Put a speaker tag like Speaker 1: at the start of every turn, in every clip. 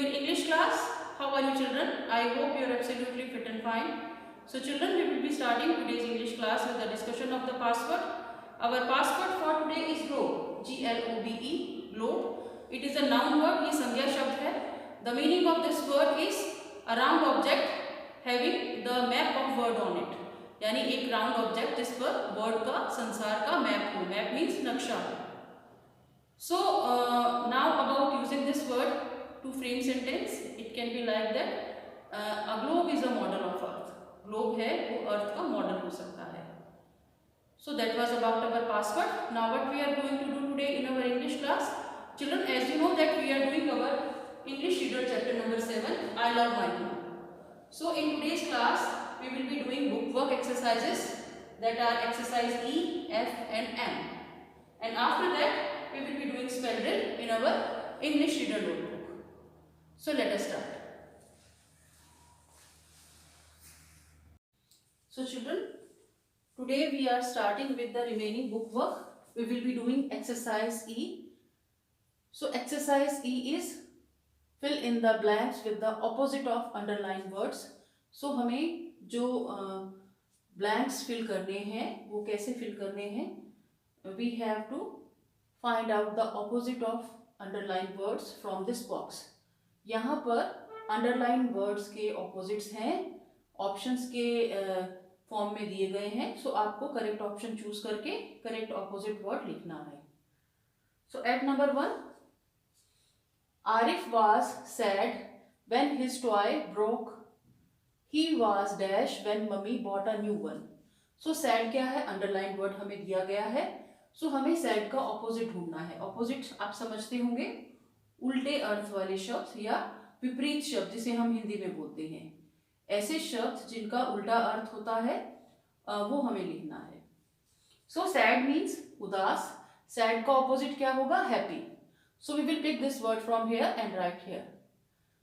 Speaker 1: your English class. How are you children? I hope you are absolutely fit and fine. So children, we will be starting today's English class with the discussion of the password. Our password for today is globe. G-L-O-B-E, globe. It is a noun word. ये संज्ञा शब्द है. The meaning of this word is a round object having the map of word on it. यानी एक round object जिस पर word का संसार का मैप हो. मैप मीन्स नक्शा हो. So now about using this word to frame sentence, it can be like that. A globe is a model of earth. Globe है वो अर्थ का मॉडल हो सकता है. So that was about our password. Now what we are going to do today in our English class, children, as you know that we are doing our English reader chapter number 7. I love my home. So in today's class we will be doing book work exercises that are exercise E, F and M. And after that we will be doing spell drill in our English reader notebook. So let us start. So children, today we are starting with the remaining book work. We will be doing exercise E. So exercise E is fill in the blanks with the opposite of underlined words. So हमें जो blanks fill करने हैं वो कैसे fill करने हैं? We have to find out the opposite of underlined words from this box. यहाँ पर underlined words के opposites हैं, options के फॉर्म में दिए गए हैं. So आपको correct option choose करके correct opposite word लिखना है. So at number 1, Arif was sad when his toy broke. He was dash when mummy bought a new one. So sad क्या है? Underlined word हमें दिया गया है. So हमें sad का opposite ढूंढना है. Opposite आप समझते होंगे उल्टे अर्थ वाले शब्द या विपरीत शब्द जिसे हम हिंदी में बोलते हैं. ऐसे शब्द जिनका उल्टा अर्थ होता है वो हमें लिखना है. So sad means उदास. Sad का opposite क्या होगा? Happy. So we will pick this word from here and write here.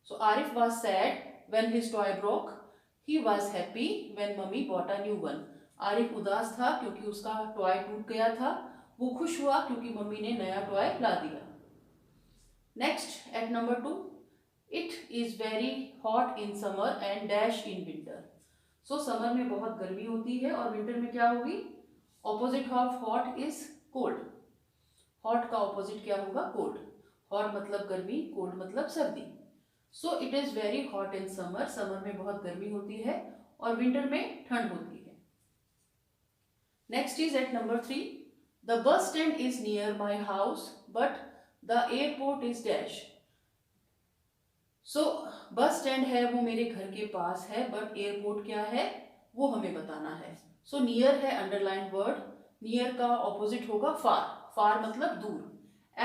Speaker 1: So Arif was sad when his toy broke. He was happy when mummy bought a new one. Arif उदास था क्योंकि उसका toy टूट गया था. वो खुश हुआ क्योंकि मम्मी ने नया टॉय ला दिया. Next at number 2, it is very hot in summer and dash in winter. So summer में बहुत गर्मी होती है और विंटर में क्या होगी? Opposite of hot is cold. Hot का ऑपोजिट क्या होगा? कोल्ड. हॉट मतलब गर्मी, कोल्ड मतलब सर्दी. So it is very hot in summer. Summer में बहुत गर्मी होती है और विंटर में ठंड होती है. Next is at number 3, the bus stand is near my house but the airport is dash. So bus stand है वो मेरे घर के पास है बट एयरपोर्ट क्या है वो हमें बताना है. सो नियर है अंडरलाइन वर्ड. नियर का ऑपोजिट होगा फार. फार मतलब दूर.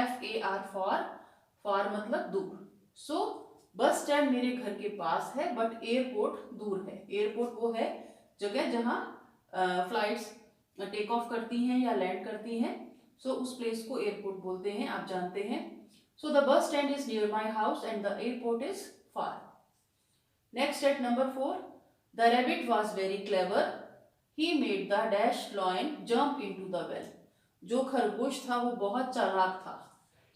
Speaker 1: FAR फार. फार मतलब दूर. सो बस स्टैंड मेरे घर के पास है बट एयरपोर्ट दूर है. एयरपोर्ट वो है जगह जहां फ्लाइट्स टेक ऑफ करती हैं या लैंड करती हैं. सो उस प्लेस को एयरपोर्ट बोलते हैं, आप जानते हैं. So the bus stand is near my house and the airport is far. Next at number 4, the rabbit was very clever. He made the dash lion jump into the well. जो खरगोश था वो बहुत चालाक था.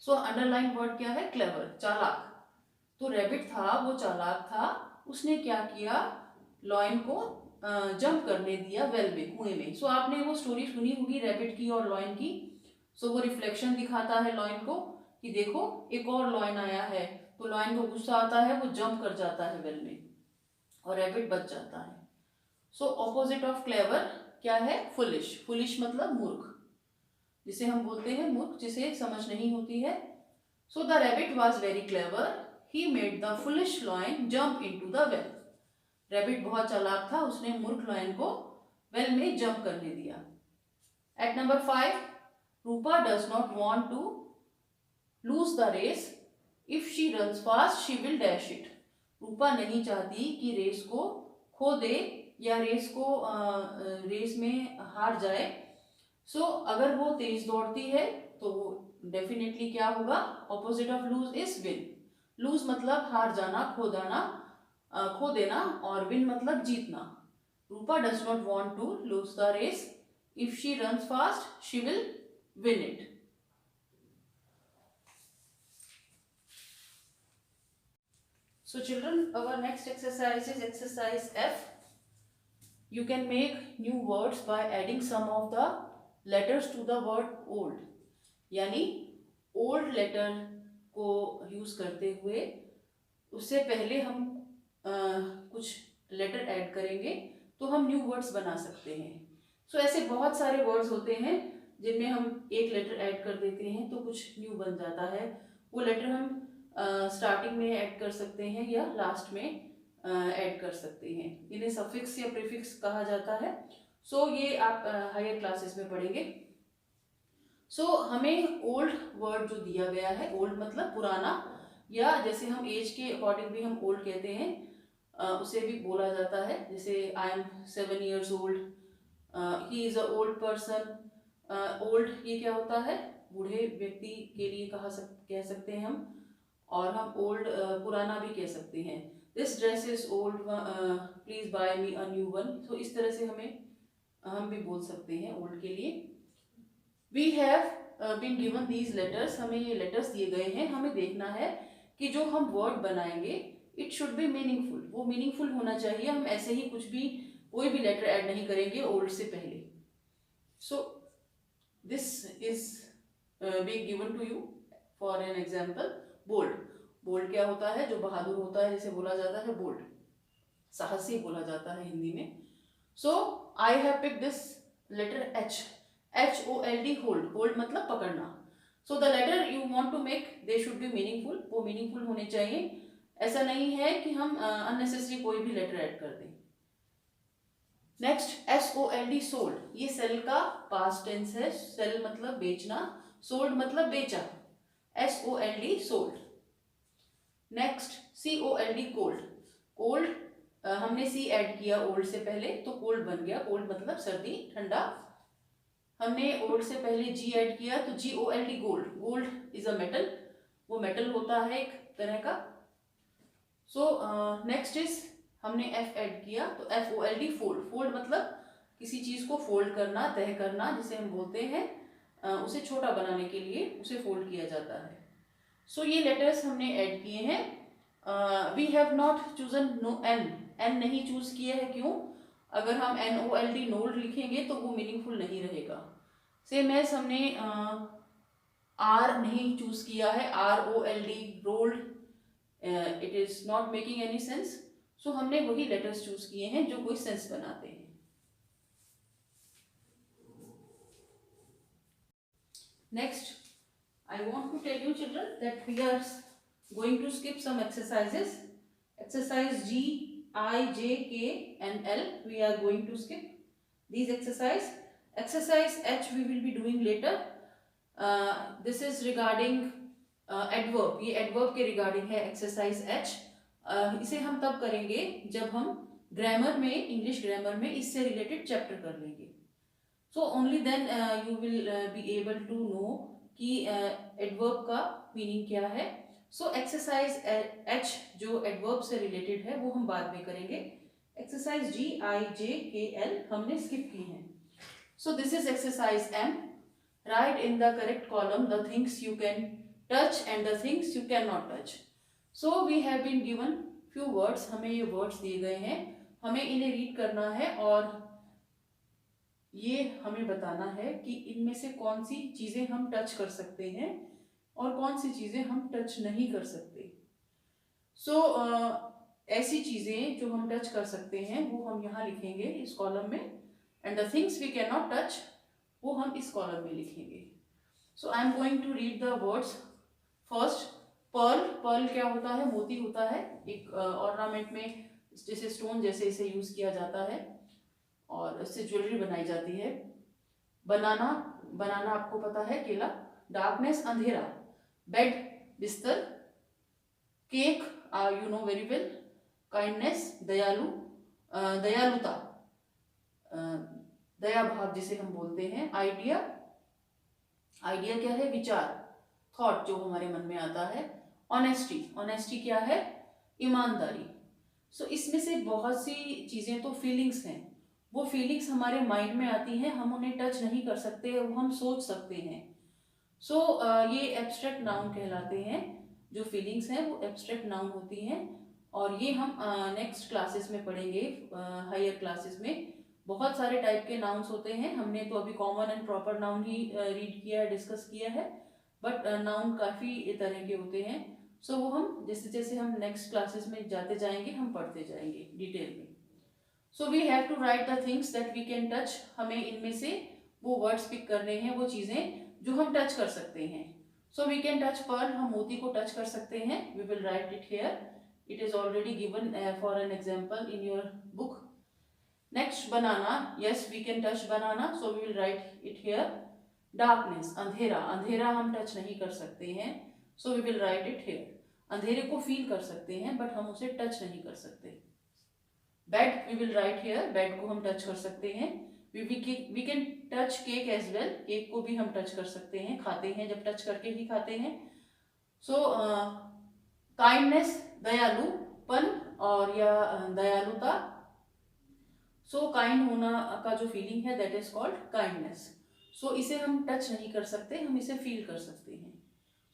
Speaker 1: सो अंडरलाइन वर्ड क्या है? Clever, चालाक. तो रैबिट था वो चालाक था. उसने क्या किया? लॉयन को जंप करने दिया वेल में, कुएं में. सो आपने वो स्टोरी सुनी होगी रैबिट की और लॉयन की. सो वो रिफ्लेक्शन दिखाता है लॉयन को कि देखो एक और लॉयन आया है. तो लॉयन को गुस्सा आता है, वो जंप कर जाता है वेल में और रैबिट बच जाता है. सो ऑपोजिट ऑफ क्लेवर क्या है? फुलिश. फुलिश मतलब मूर्ख, जिसे हम बोलते हैं मूर्ख, जिसे समझ नहीं होती है. So the rabbit was very clever. He made the foolish lion jump into the well. Rabbit बहुत चालाक था, उसने मूर्ख लॉयन को वेल में जंप करने दिया. At number 5, Rupa does not want to lose the race. If she runs fast she will dash it. Rupa नहीं चाहती कि रेस को खो दे या रेस में हार जाए. सो अगर वो तेज दौड़ती है तो डेफिनेटली क्या होगा? Opposite of lose is win. Lose मतलब हार जाना, खो देना, और विन मतलब जीतना. Rupa does not want to lose the race. If she runs fast she will win it. So children, our next exercise is exercise F. You can make new words by adding some of the letters to the word old. यानी old letter को use करते हुए उससे पहले हम कुछ letter add करेंगे तो हम न्यू वर्ड्स बना सकते हैं. सो ऐसे बहुत सारे वर्ड्स होते हैं जिनमें हम एक लेटर ऐड कर देते हैं तो कुछ न्यू बन जाता है. वो लेटर हम स्टार्टिंग में ऐड कर सकते हैं या लास्ट में ऐड कर सकते हैं. इन्हें सफिक्स या प्रीफिक्स कहा जाता है. सो ये आप हायर क्लासेस में पढ़ेंगे. सो हमें ओल्ड वर्ड जो दिया गया है, ओल्ड मतलब पुराना, या जैसे हम एज के अकॉर्डिंग भी हम ओल्ड कहते हैं, उसे भी बोला जाता है. जैसे I am 7 years old, he is a old person. Old ये क्या होता है, बूढ़े व्यक्ति के लिए कह सकते हैं हम. और हम ओल्ड पुराना भी कह सकते हैं. This dress is old, please buy me a new one. तो इस तरह से हम भी बोल सकते हैं ओल्ड के लिए. We have been given these letters. हमें ये लेटर्स दिए गए हैं. हमें देखना है कि जो हम वर्ड बनाएंगे इट शुड बी मीनिंगफुल. वो मीनिंगफुल होना चाहिए. हम ऐसे ही कुछ भी कोई भी लेटर ऐड नहीं करेंगे ओल्ड से पहले. So this is being given to you for an example. Bold. Bold क्या होता है, जो बहादुर होता है जिसे बोला जाता है बोल्ड, साहसी बोला जाता है हिंदी में. So I have pick this letter H. HOLD, hold. Hold मतलब पकड़ना. So the letter you want to make they should be meaningful. वो मीनिंगफुल होने चाहिए. ऐसा नहीं है कि हम अननेसेसरी कोई भी लेटर ऐड कर दें. Next SOLD, sold. ये सेल का पास्ट टेंस है. सेल मतलब बेचना, सोल्ड मतलब बेचा. SOLD, sold. Next COLD, cold. Cold हमने सी ऐड किया ओल्ड से पहले तो कोल्ड बन गया. कोल्ड मतलब सर्दी, ठंडा. हमने ओल्ड से पहले जी ऐड किया तो GOLD, gold. Gold is a metal. वो मेटल होता है एक तरह का. सो नेक्स्ट इज हमने F ऐड किया तो FOLD, फोल्ड. फोल्ड मतलब किसी चीज को फोल्ड करना, तह करना, जिसे हम बोलते हैं. उसे छोटा बनाने के लिए उसे फोल्ड किया जाता है. सो ये लेटर्स हमने ऐड किए हैं. We have not chosen no an. An नहीं चूज किया है. क्यों? अगर हम NOLD, नोल्ड लिखेंगे तो वो मीनिंगफुल नहीं रहेगा. सेम एज हमने आर नहीं चूज किया है. ROLD, rolled. It is not making any sense. So हमने वही लेटर्स चूज किए हैं जो कोई सेंस बनाते हैं. Next I want to tell you children that we are going to skip some exercises. Exercise G, I, J, K and L we are going to skip these exercise. Exercise H we will be doing later. This is regarding adverb. ये adverb के regarding है exercise H. इसे हम तब करेंगे जब हम grammar में, इंग्लिश ग्रामर में इससे रिलेटेड चैप्टर कर लेंगे. So only then you will be able to know कि एडवर्ब का मीनिंग क्या है. सो एक्सरसाइज H जो एडवर्ब से रिलेटेड है वो हम बाद में करेंगे. Exercise G, I, J, K, L हमने स्किप की है. So this is exercise M. Write in the correct column the things you can touch and the things you can not touch. So we have been given few words. हमें ये words दिए गए हैं. हमें इन्हें read करना है और ये हमें बताना है कि इनमें से कौन सी चीजें हम टच कर सकते हैं और कौन सी चीजें हम टच नहीं कर सकते. सो ऐसी चीजें जो हम टच कर सकते हैं वो हम यहाँ लिखेंगे इस कॉलम में. And the things we can not touch वो हम इस कॉलम में लिखेंगे. So I am going to read the words. First, pearl. Pearl क्या होता है? मोती होता है. एक ऑर्नामेंट में जैसे स्टोन जैसे इसे यूज किया जाता है और इससे ज्वेलरी बनाई जाती है. बनाना. बनाना आपको पता है, केला. डार्कनेस, अंधेरा. बेड, बिस्तर. Cake, you know very well. Kindness, दयालु, दयालुता, दया भाव जिसे हम बोलते हैं. आइडिया. आइडिया क्या है? विचार, थॉट जो हमारे मन में आता है. ऑनेस्टी. ऑनेस्टी क्या है? ईमानदारी. सो इसमें से बहुत सी चीजें तो फीलिंग्स हैं. वो फीलिंग्स हमारे माइंड में आती हैं. हम उन्हें टच नहीं कर सकते, वो हम सोच सकते हैं. सो ये एब्स्ट्रैक्ट नाउन कहलाते हैं. जो फीलिंग्स हैं वो एब्स्ट्रैक्ट नाउन होती हैं और ये हम नेक्स्ट क्लासेस में पढ़ेंगे, हायर क्लासेस में। बहुत सारे टाइप के नाउन्स होते हैं, हमने तो अभी common and proper noun he read किया है, डिस्कस किया है, बट नाउन काफ़ी तरह के होते हैं। सो वो हम जैसे जैसे हम नेक्स्ट क्लासेस में जाते जाएंगे हम पढ़ते जाएंगे डिटेल में। So we have to write the things that we can touch, हमें इनमें से वो वर्ड्स पिक करने हैं, वो चीज़ें जो हम टच कर सकते हैं। So we can touch pearl, हम मोती को टच कर सकते हैं, we will write it here, it is already given for an example in your book. Next banana, yes we can touch banana, so we will write it here. Darkness, अंधेरा, अंधेरा हम touch नहीं कर सकते हैं, so we will write it here. अंधेरे को feel कर सकते हैं बट हम उसे टच नहीं कर सकते। Bed, we will write here, bed को हम टच कर सकते हैं। We can touch cake as well, cake को भी हम टच कर सकते हैं, खाते हैं जब टच करके ही खाते हैं। सो काइंडनेस, दयालुपन और या दयालुता। सो काइंड होना का जो फीलिंग है दैट इज कॉल्ड काइंडनेस। सो इसे हम टच नहीं कर सकते, हम इसे फील कर सकते हैं।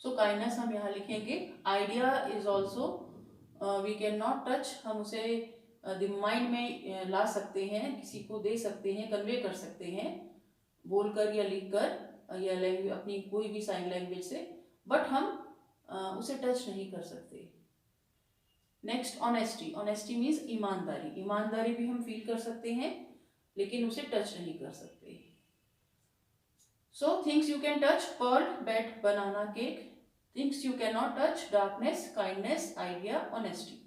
Speaker 1: सो काइंडनेस हम यहाँ लिखेंगे। Idea is also we can not touch, हम उसे माइंड में ला सकते हैं, किसी को दे सकते हैं, कन्वे कर सकते हैं बोलकर या लिखकर या लैंग्वेज, अपनी कोई भी साइन लैंग्वेज से, बट हम उसे टच नहीं कर सकते। नेक्स्ट ऑनेस्टी, ऑनेस्टी मीन्स ईमानदारी, ईमानदारी भी हम फील कर सकते हैं लेकिन उसे टच नहीं कर सकते। So things you can touch, pearl, bed, banana, cake. Things you can not touch, darkness, kindness, idea, honesty.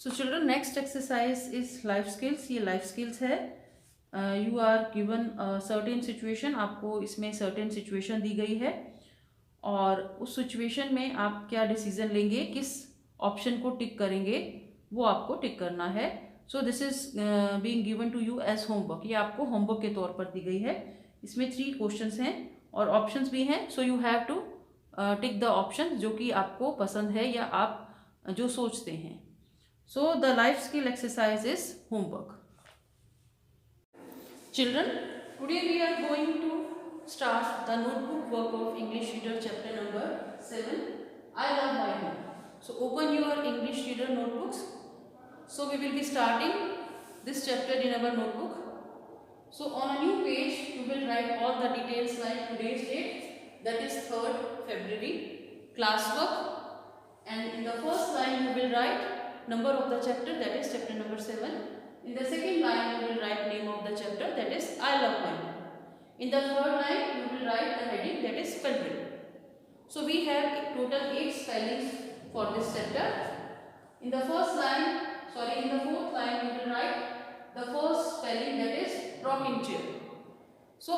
Speaker 1: So children, next exercise is life skills. ये लाइफ स्किल्स है। You are given certain situation, आपको इसमें certain situation दी गई है और उस situation में आप क्या डिसीजन लेंगे, किस ऑप्शन को टिक करेंगे, वो आपको टिक करना है। So this is being given to you as homework, ये आपको होमवर्क के तौर पर दी गई है। इसमें 3 क्वेश्चंस हैं और ऑप्शंस भी हैं। So you have to tick the option जो कि आपको पसंद है या आप जो सोचते हैं। So the life skill exercise is homework. Children, today we are going to start the notebook work of English Reader chapter number 7. I love my home. So open your English Reader notebooks. So we will be starting this chapter in our notebook. So on a new page you will write all the details like today's date, that is 3rd February, classwork, and in the first line you will write number of the chapter, that is chapter number 7. In the second line you will write name of the chapter, that is I love my home. In the third line you will write the heading, that is spelling. So we have total 8 spellings for this chapter. In the first line, in the fourth line you will write the first spelling, that is rocking chair. So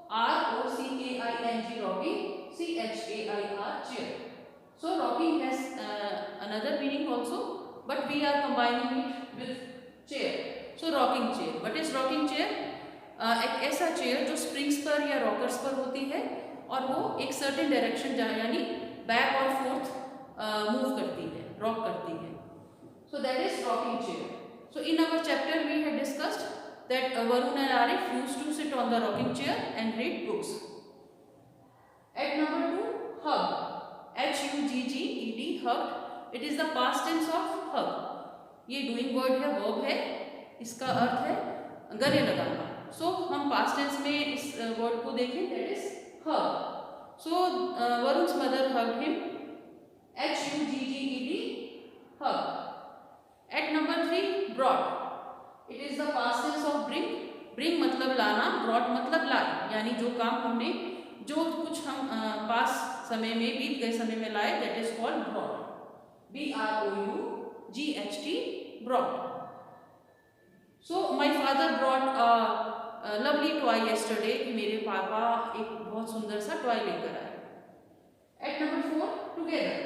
Speaker 1: ROCKING, rocking, CHAIR, chair. So rocking has another meaning also, but we are combining it with chair. So rocking chair. What is rocking chair? एक ऐसा chair जो springs पर या rockers पर होती है और वो एक सर्टेन डायरेक्शन यानी बैक और फोर्थ मूव करती है, रॉक करती है. So that is rocking chair. So in our chapter we had discussed that Varun and Arif used to sit on the rocking chair and read books. At number 2, hug. HUGGED, hugged. It is the past tense of hug. ये doing word है, verb है, इसका अर्थ है गले लगाना. सो हम past tense में इस वर्ड को देखें, दैट इज hug. सो वरुण's mother hugged him. HUGGED, hug. At number 3, brought. It is the past tense of bring. bring मतलब लाना, brought मतलब लाए, यानी जो काम हमने, जो कुछ हम पास समय में, बीत गए समय में लाए, that is called brought. BROUGHT, brought. So my father brought a lovely toy yesterday. मेरे पापा एक बहुत सुंदर सा टॉय लेकर आए. At number 4, together.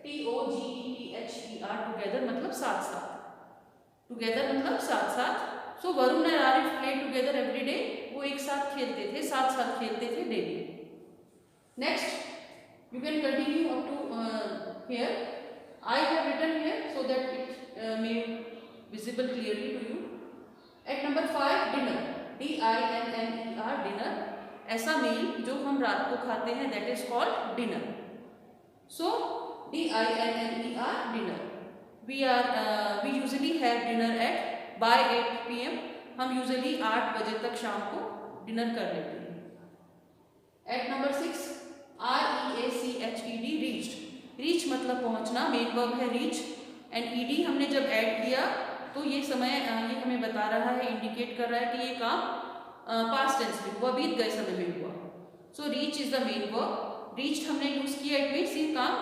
Speaker 1: TOGETHER, together मतलब साथ साथ. Together मतलब साथ साथ. So वरुण और Arif play together every day. वो एक साथ खेलते थे, साथ साथ खेलते थे daily. Next, you can continue up to here. I have written here so that it may visible clearly to you. At number 5, dinner. DINNER, dinner. ऐसा मील जो हम रात को खाते हैं, that is called dinner. So DINNER, dinner. We usually have dinner at by 8 PM. हम usually 8 बजे तक शाम को डिनर कर लेते हैं. At number 6, REACHED, reached. Reach मतलब पहुंचना, मेन वर्ब है रीच, एंड ईडी हमने जब ऐड किया तो ये समय ये हमें बता रहा है, इंडिकेट कर रहा है कि ये काम पास्ट टेंस में हुआ, बीत गए समय में हुआ. सो reach is the main verb. Reached हमने यूज किया, इट मीन्स ये काम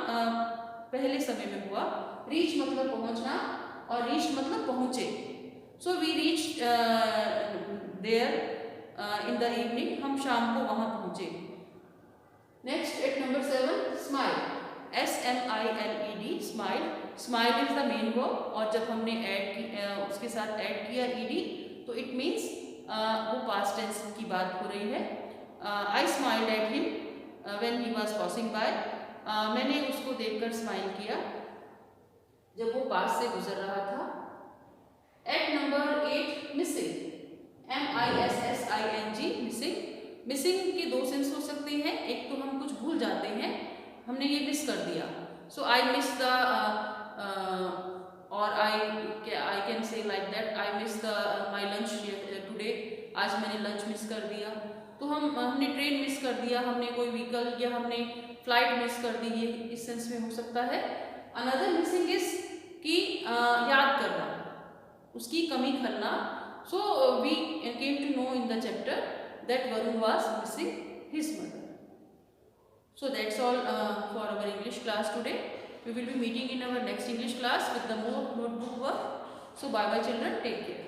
Speaker 1: पहले समय में हुआ. रीच मतलब पहुंचना और रीच मतलब पहुंचे. So we reach there in the evening, हम शाम को वहां पहुंचे. Next at number 7, smile. SMILED, smile. Smile is the main verb, और जब हमने उसके साथ ऐड किया ईडी तो इट मीन्स वो पास्ट टेंस की बात हो रही है. I smiled at him when he was passing by. मैंने उसको देखकर स्माइल किया जब वो पास से गुजर रहा था. At number 8, missing. MISSING, missing. Missing के दो सेंस हो सकते हैं. एक तो हम कुछ भूल जाते हैं, हमने ये मिस कर दिया. सो आई मिस द, और I can say like that, I miss the my lunch today. आज मैंने लंच मिस कर दिया. तो हमने ट्रेन मिस कर दिया, हमने कोई व्हीकल या हमने फ्लाइट मिस कर दी, ये इस सेंस में हो सकता है. अनदर मिसिंग इज कि याद करना, उसकी कमी खलना. So we came to know in the chapter that Varun was missing his mother. So that's all for our English class today. We will be meeting in our next English class with the more notebook work. So bye bye children, take care.